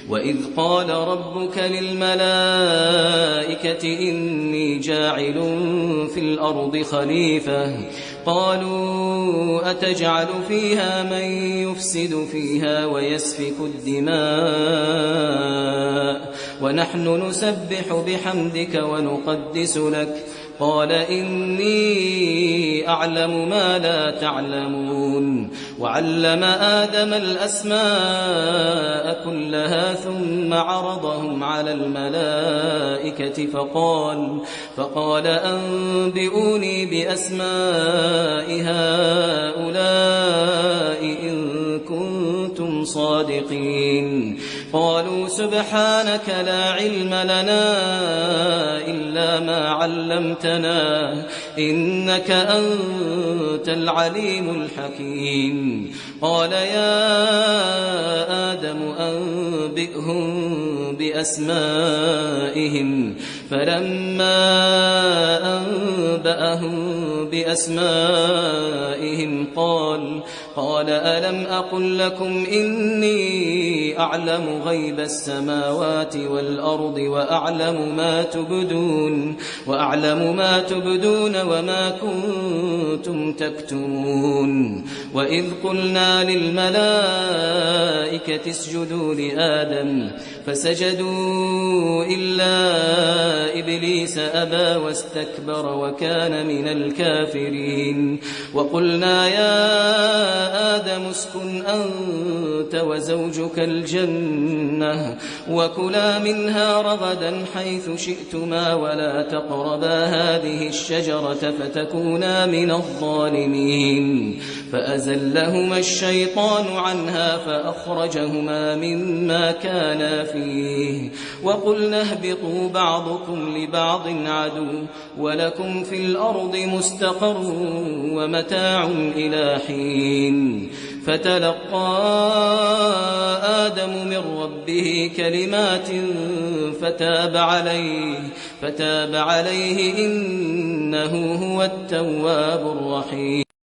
وإذ قال ربك للملائكة إني جاعل في الأرض خليفة قالوا أتجعل فيها من يفسد فيها ويسفك الدماء ونحن نسبح بحمدك ونقدس لك قال إني أعلم ما لا تعلمون وعلم آدم الأسماء كلها ثم عرضهم على الملائكة فقال أنبئوني بأسماء هؤلاء إن كنتم صادقين قالوا سبحانك لا علم لنا إلا ما علمتنا إنك أنت العليم الحكيم قال يا آدم أنبئهم بأسمائهم فلما أنبأهم بأسمائهم قال ألم أقل لكم إني أعلم غيب السماوات والأرض وأعلم ما تبدون وما كنتم تكتمون وإذ قلنا للملائكة اسجدوا لآدم فسجدوا إلا إبليس أبى واستكبر وكان من الكافرين وقلنا يا آدم اسكن أنت وزوجك الجنة وكلا منها رغدا حيث شئتما ولا تقربا هذه الشجرة فتكونا من الظالمين فأزلهما الشيطان عنها فأخرجهما مما كانا فيه وقلنا اهبطوا بعضكم لبعض عدو ولكم في الأرض مستقر ومتاع إلى حين فتلقى آدم من ربه كلمات فتاب عليه إنه هو التواب الرحيم.